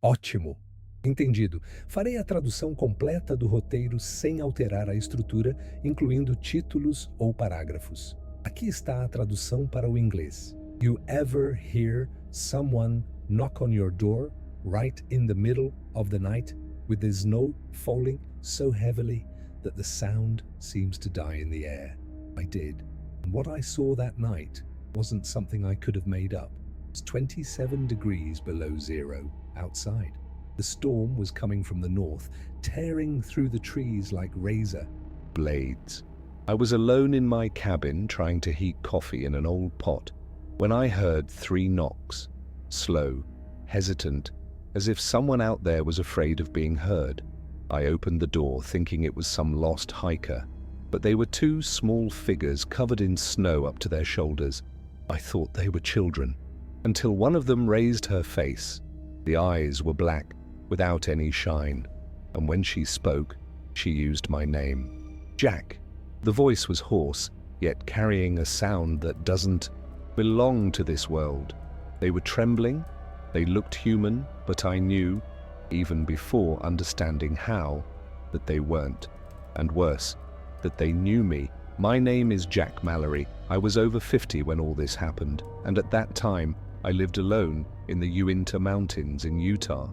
Ótimo. Entendido. Farei a tradução completa do roteiro sem alterar a estrutura, incluindo títulos ou parágrafos. Aqui está a tradução para o inglês. You ever hear someone knock on your door right in the middle of the night with the snow falling so heavily that the sound seems to die in the air? I did. And what I saw that night wasn't something I could have made up. It's 27 degrees below zero outside. The storm was coming from the north, tearing through the trees like razor blades. I was alone in my cabin trying to heat coffee in an old pot when I heard 3 knocks, slow, hesitant, as if someone out there was afraid of being heard. I opened the door thinking it was some lost hiker, but they were 2 small figures covered in snow up to their shoulders. I thought they were children, until one of them raised her face. The eyes were black, without any shine, and when she spoke, she used my name. Jack. The voice was hoarse, yet carrying a sound that doesn't belong to this world. They were trembling, they looked human, but I knew, even before understanding how, that they weren't. And worse, that they knew me. My name is Jack Mallory. I was over 50 when all this happened, and at that time, I lived alone in the Uinta Mountains in Utah.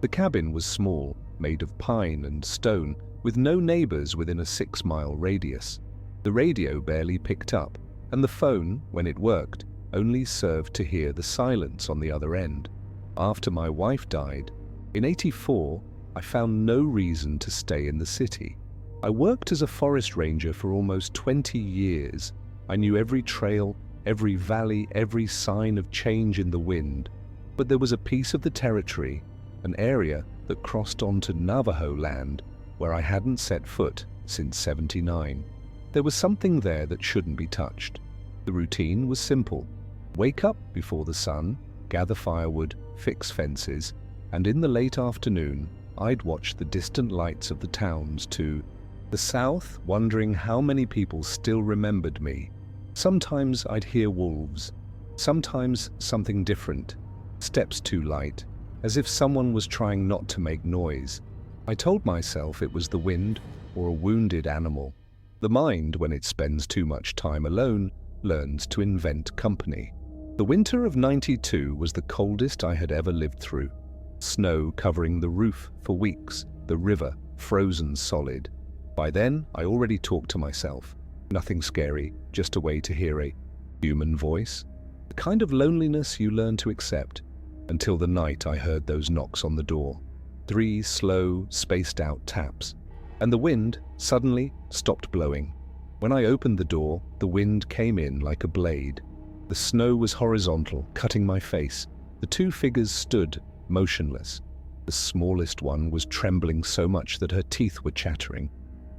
The cabin was small, made of pine and stone, with no neighbors within a 6-mile radius. The radio barely picked up, and the phone, when it worked, only served to hear the silence on the other end. After my wife died, in '84, I found no reason to stay in the city. I worked as a forest ranger for almost 20 years. I knew every trail, every valley, every sign of change in the wind. But there was a piece of the territory, an area that crossed onto Navajo land, where I hadn't set foot since '79. There was something there that shouldn't be touched. The routine was simple. Wake up before the sun, gather firewood, fix fences, and in the late afternoon, I'd watch the distant lights of the towns to the south, wondering how many people still remembered me. Sometimes I'd hear wolves, sometimes something different, steps too light, as if someone was trying not to make noise. I told myself it was the wind or a wounded animal. The mind, when it spends too much time alone, learns to invent company. The winter of '92 was the coldest I had ever lived through. Snow covering the roof for weeks, the river frozen solid. By then, I already talked to myself. Nothing scary, just a way to hear a human voice. The kind of loneliness you learn to accept. Until the night I heard those knocks on the door. 3 slow, spaced-out taps. And the wind suddenly stopped blowing. When I opened the door, the wind came in like a blade. The snow was horizontal, cutting my face. The 2 figures stood, motionless. The smallest one was trembling so much that her teeth were chattering.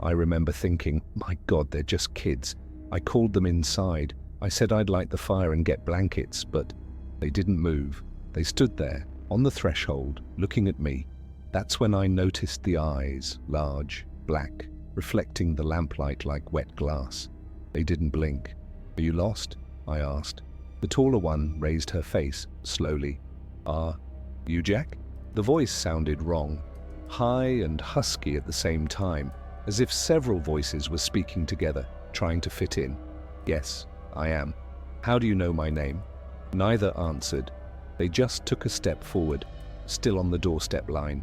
I remember thinking, my God, they're just kids. I called them inside. I said I'd light the fire and get blankets, but they didn't move. They stood there, on the threshold, looking at me. That's when I noticed the eyes, large, black, reflecting the lamplight like wet glass. They didn't blink. Are you lost? I asked. The taller one raised her face, slowly. Are you Jack? The voice sounded wrong, high and husky at the same time, as if several voices were speaking together, trying to fit in. Yes, I am. How do you know my name? Neither answered. They just took a step forward, still on the doorstep line.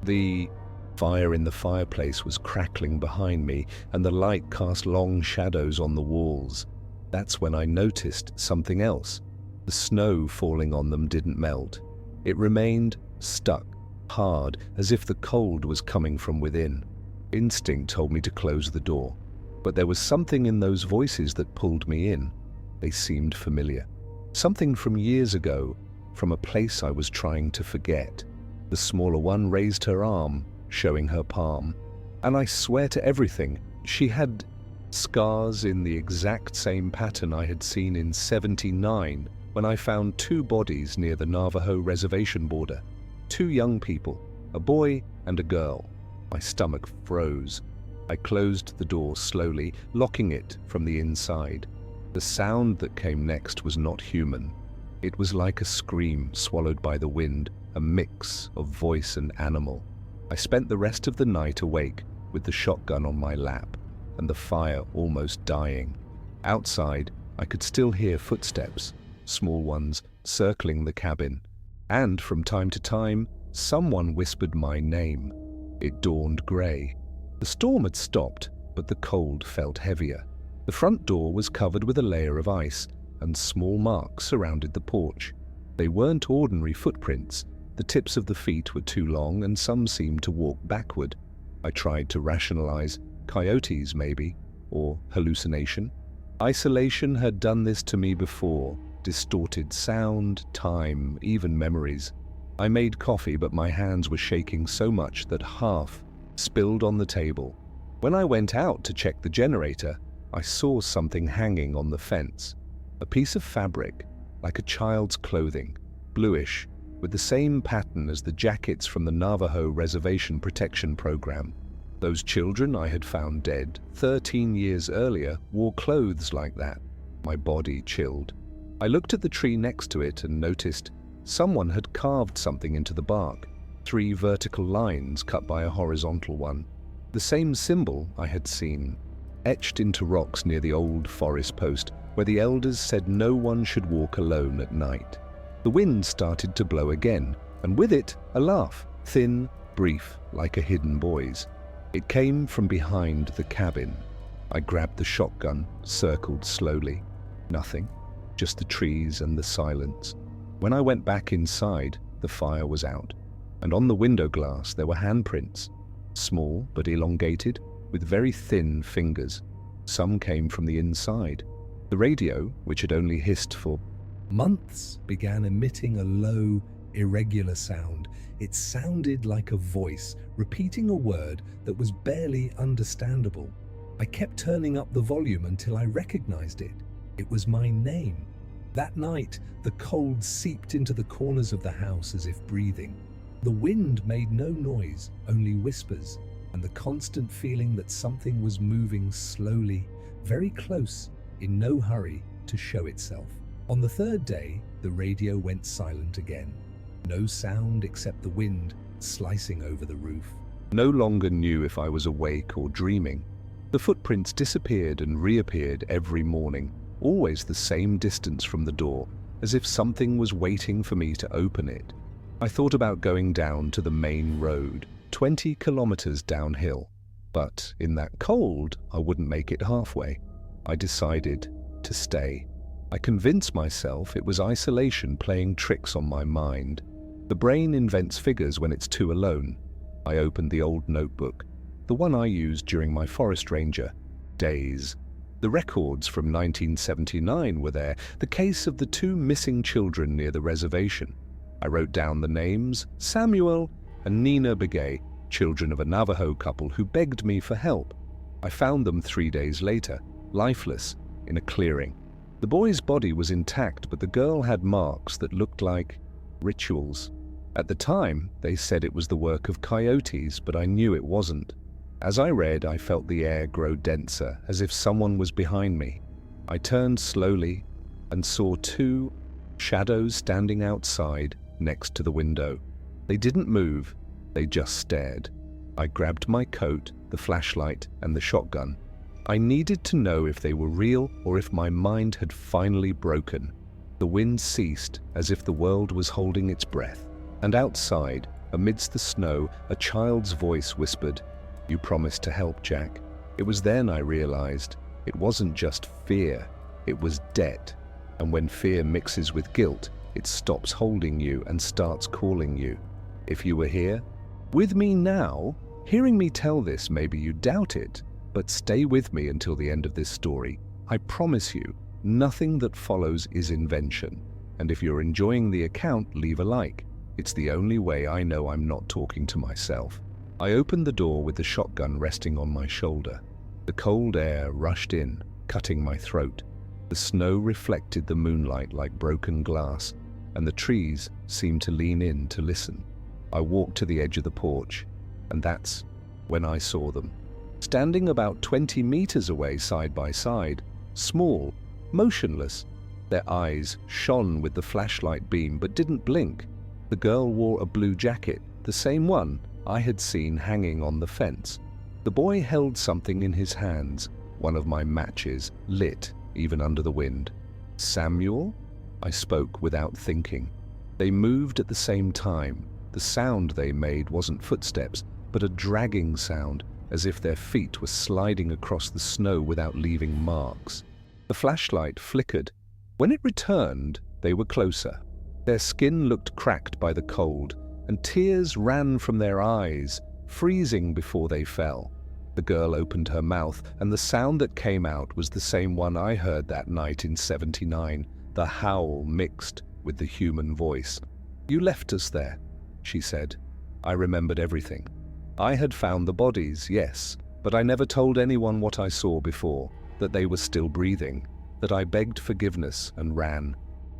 The fire in the fireplace was crackling behind me, and the light cast long shadows on the walls. That's when I noticed something else. The snow falling on them didn't melt. It remained stuck, hard, as if the cold was coming from within. Instinct told me to close the door, but there was something in those voices that pulled me in. They seemed familiar. Something from years ago, from a place I was trying to forget. The smaller one raised her arm, showing her palm. And I swear to everything, she had scars in the exact same pattern I had seen in '79 when I found 2 bodies near the Navajo reservation border. 2 young people, a boy and a girl. My stomach froze. I closed the door slowly, locking it from the inside. The sound that came next was not human. It was like a scream swallowed by the wind, a mix of voice and animal. I spent the rest of the night awake with the shotgun on my lap and the fire almost dying. Outside, I could still hear footsteps, small ones, circling the cabin. And from time to time, someone whispered my name. It dawned grey. The storm had stopped, but the cold felt heavier. The front door was covered with a layer of ice, and small marks surrounded the porch. They weren't ordinary footprints. The tips of the feet were too long, and some seemed to walk backward. I tried to rationalize. Coyotes, maybe, or hallucination. Isolation had done this to me before. Distorted sound, time, even memories. I made coffee, but my hands were shaking so much that half spilled on the table. When I went out to check the generator, I saw something hanging on the fence. A piece of fabric, like a child's clothing, bluish, with the same pattern as the jackets from the Navajo Reservation Protection Program. Those children I had found dead 13 years earlier wore clothes like that. My body chilled. I looked at the tree next to it and noticed someone had carved something into the bark, 3 vertical lines cut by a horizontal one. The same symbol I had seen, etched into rocks near the old forest post, where the elders said no one should walk alone at night. The wind started to blow again, and with it, a laugh, thin, brief, like a hidden boy's. It came from behind the cabin. I grabbed the shotgun, circled slowly. Nothing, just the trees and the silence. When I went back inside, the fire was out, and on the window glass there were handprints, small but elongated, with very thin fingers. Some came from the inside. The radio, which had only hissed for months, began emitting a low, irregular sound. It sounded like a voice, repeating a word that was barely understandable. I kept turning up the volume until I recognized it. It was my name. That night, the cold seeped into the corners of the house as if breathing. The wind made no noise, only whispers, and the constant feeling that something was moving slowly, very close, in no hurry to show itself. On the 3rd day, the radio went silent again. No sound except the wind slicing over the roof. No longer knew if I was awake or dreaming. The footprints disappeared and reappeared every morning, always the same distance from the door, as if something was waiting for me to open it. I thought about going down to the main road, 20 kilometers downhill, but in that cold, I wouldn't make it halfway. I decided to stay. I convinced myself it was isolation playing tricks on my mind. The brain invents figures when it's too alone. I opened the old notebook, the one I used during my forest ranger days. The records from 1979 were there, the case of the 2 missing children near the reservation. I wrote down the names, Samuel and Nina Begay, children of a Navajo couple who begged me for help. I found them 3 days later, lifeless, in a clearing. The boy's body was intact, but the girl had marks that looked like rituals. At the time, they said it was the work of coyotes, but I knew it wasn't. As I read, I felt the air grow denser, as if someone was behind me. I turned slowly and saw 2 shadows standing outside next to the window. They didn't move, they just stared. I grabbed my coat, the flashlight, and the shotgun. I needed to know if they were real or if my mind had finally broken. The wind ceased, as if the world was holding its breath. And outside, amidst the snow, a child's voice whispered, "You promised to help, Jack." It was then I realized it wasn't just fear, it was debt. And when fear mixes with guilt, it stops holding you and starts calling you. If you were here, with me now, hearing me tell this, maybe you doubt it, but stay with me until the end of this story. I promise you, nothing that follows is invention. And if you're enjoying the account, leave a like. It's the only way I know I'm not talking to myself. I opened the door with the shotgun resting on my shoulder. The cold air rushed in, cutting my throat. The snow reflected the moonlight like broken glass, and the trees seemed to lean in to listen. I walked to the edge of the porch, and that's when I saw them. Standing about 20 meters away side by side, small, motionless. Their eyes shone with the flashlight beam but didn't blink. The girl wore a blue jacket, the same one I had seen hanging on the fence. The boy held something in his hands, one of my matches, lit even under the wind. "Samuel?" I spoke without thinking. They moved at the same time. The sound they made wasn't footsteps, but a dragging sound, as if their feet were sliding across the snow without leaving marks. The flashlight flickered. When it returned, they were closer. Their skin looked cracked by the cold, and tears ran from their eyes, freezing before they fell. The girl opened her mouth, and the sound that came out was the same one I heard that night in '79, the howl mixed with the human voice. "You left us there," she said. I remembered everything. I had found the bodies, yes, but I never told anyone what I saw before, that they were still breathing, that I begged forgiveness and ran,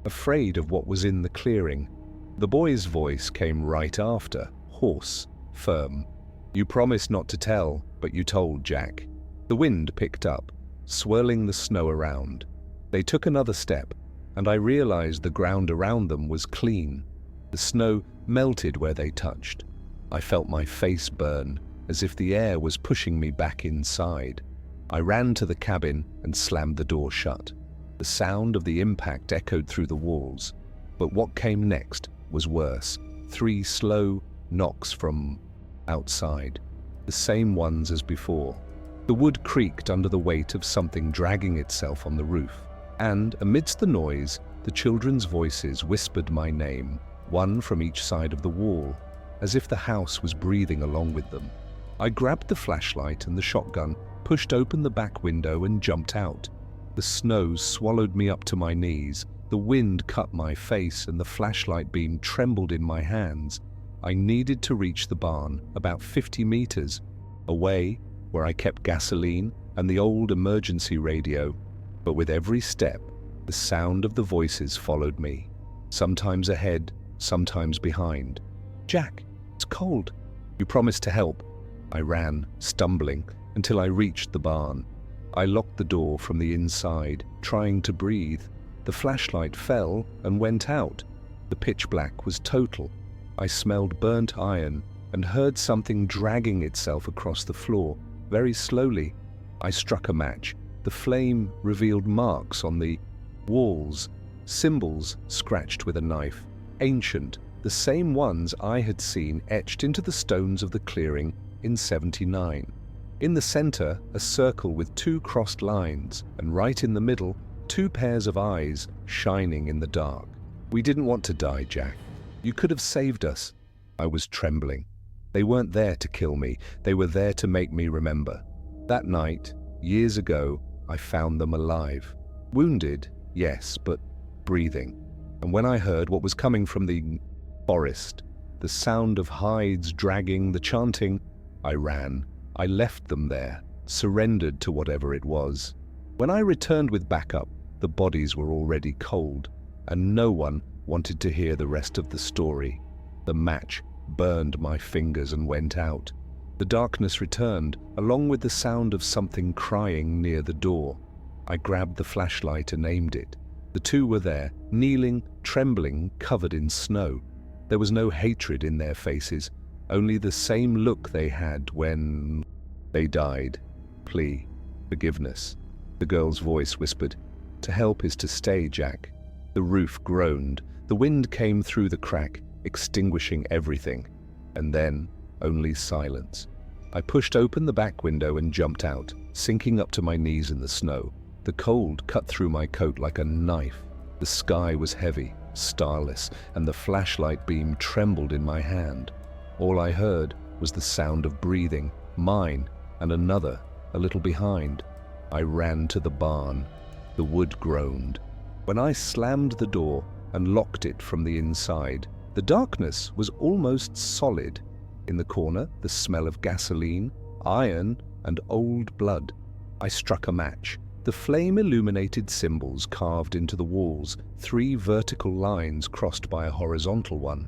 afraid of what was in the clearing. The boy's voice came right after, hoarse, firm. "You promised not to tell, but you told, Jack." The wind picked up, swirling the snow around. They took another step, and I realized the ground around them was clean. The snow melted where they touched. I felt my face burn, as if the air was pushing me back inside. I ran to the cabin and slammed the door shut. The sound of the impact echoed through the walls. But what came next was worse. 3 slow knocks from outside, the same ones as before. The wood creaked under the weight of something dragging itself on the roof. And, amidst the noise, the children's voices whispered my name, one from each side of the wall, as if the house was breathing along with them. I grabbed the flashlight and the shotgun, pushed open the back window and jumped out. The snow swallowed me up to my knees, the wind cut my face and the flashlight beam trembled in my hands. I needed to reach the barn, about 50 meters away, where I kept gasoline and the old emergency radio. But with every step, the sound of the voices followed me, sometimes ahead, sometimes behind. "Jack, it's cold. You promised to help." I ran, stumbling, until I reached the barn. I locked the door from the inside, trying to breathe. The flashlight fell and went out. The pitch black was total. I smelled burnt iron and heard something dragging itself across the floor, very slowly. I struck a match. The flame revealed marks on the walls, symbols scratched with a knife, ancient, the same ones I had seen etched into the stones of the clearing in '79. In the center, a circle with 2 crossed lines, and right in the middle, 2 pairs of eyes shining in the dark. "We didn't want to die, Jack. You could have saved us." I was trembling. They weren't there to kill me. They were there to make me remember. That night, years ago, I found them alive. Wounded, yes, but breathing. And when I heard what was coming from the forest, the sound of hides dragging, the chanting, I ran. I left them there, surrendered to whatever it was. When I returned with backup, the bodies were already cold, and no one wanted to hear the rest of the story. The match burned my fingers and went out. The darkness returned, along with the sound of something crying near the door. I grabbed the flashlight and aimed it. The 2 were there, kneeling, trembling, covered in snow. There was no hatred in their faces, only the same look they had when they died. Plea, forgiveness. The girl's voice whispered, "To help is to stay, Jack." The roof groaned. The wind came through the crack, extinguishing everything. And then, only silence. I pushed open the back window and jumped out, sinking up to my knees in the snow. The cold cut through my coat like a knife. The sky was heavy, starless, and the flashlight beam trembled in my hand. All I heard was the sound of breathing, mine and another, a little behind. I ran to the barn. The wood groaned. When I slammed the door and locked it from the inside, the darkness was almost solid. In the corner, the smell of gasoline, iron, and old blood. I struck a match. The flame illuminated symbols carved into the walls, 3 vertical lines crossed by a horizontal one.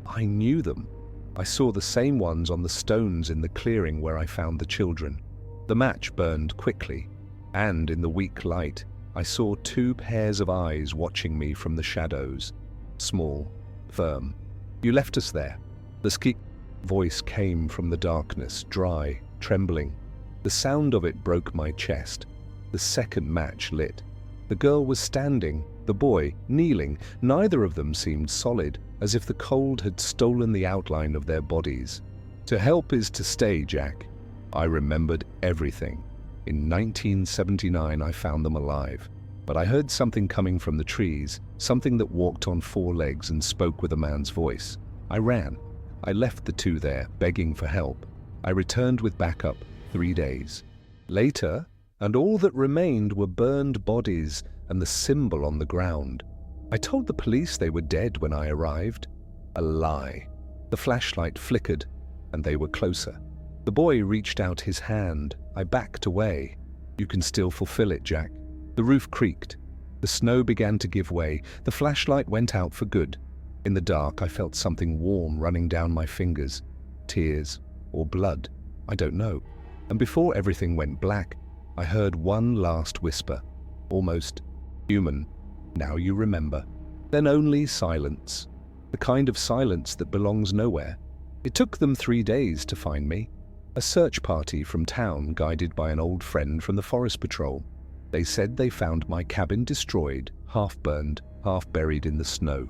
I knew them. I saw the same ones on the stones in the clearing where I found the children. The match burned quickly, and in the weak light, I saw 2 pairs of eyes watching me from the shadows. Small, firm, You left us there. The ski voice came from the darkness, dry, trembling. The sound of it broke my chest. The second match lit. The girl was standing, the boy kneeling. Neither of them seemed solid, as if the cold had stolen the outline of their bodies. To help is to stay, Jack. I remembered everything. In 1979, I found them alive. But I heard something coming from the trees, something that walked on 4 legs and spoke with a man's voice. I ran. I left the 2 there, begging for help. I returned with backup 3 days. Later, and all that remained were burned bodies and the symbol on the ground. I told the police they were dead when I arrived. A lie. The flashlight flickered, and they were closer. The boy reached out his hand. I backed away. You can still fulfill it, Jack. The roof creaked. The snow began to give way. The flashlight went out for good. In the dark, I felt something warm running down my fingers. Tears or blood, I don't know. And before everything went black, I heard one last whisper, almost human. Now you remember. Then only silence. The kind of silence that belongs nowhere. It took them 3 days to find me. A search party from town guided by an old friend from the forest patrol. They said they found my cabin destroyed, half burned, half buried in the snow.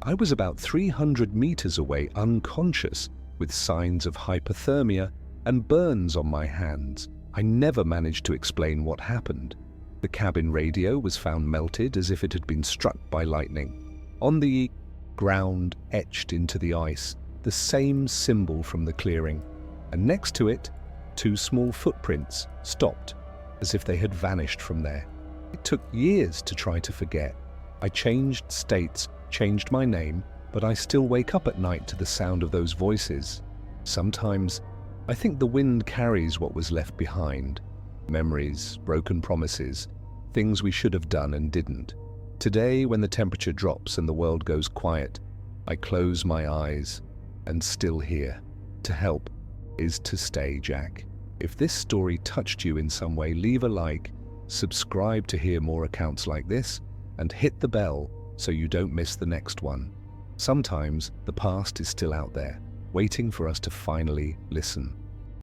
I was about 300 meters away, unconscious, with signs of hypothermia and burns on my hands. I never managed to explain what happened. The cabin radio was found melted as if it had been struck by lightning. On the ground, etched into the ice, the same symbol from the clearing. And next to it, 2 small footprints, stopped, as if they had vanished from there. It took years to try to forget. I changed states, changed my name, but I still wake up at night to the sound of those voices. Sometimes, I think the wind carries what was left behind. Memories, broken promises, things we should have done and didn't. Today, when the temperature drops and the world goes quiet, I close my eyes and still hear. To help is to stay, Jack. If this story touched you in some way, leave a like, subscribe to hear more accounts like this, and hit the bell so you don't miss the next one. Sometimes the past is still out there, waiting for us to finally listen.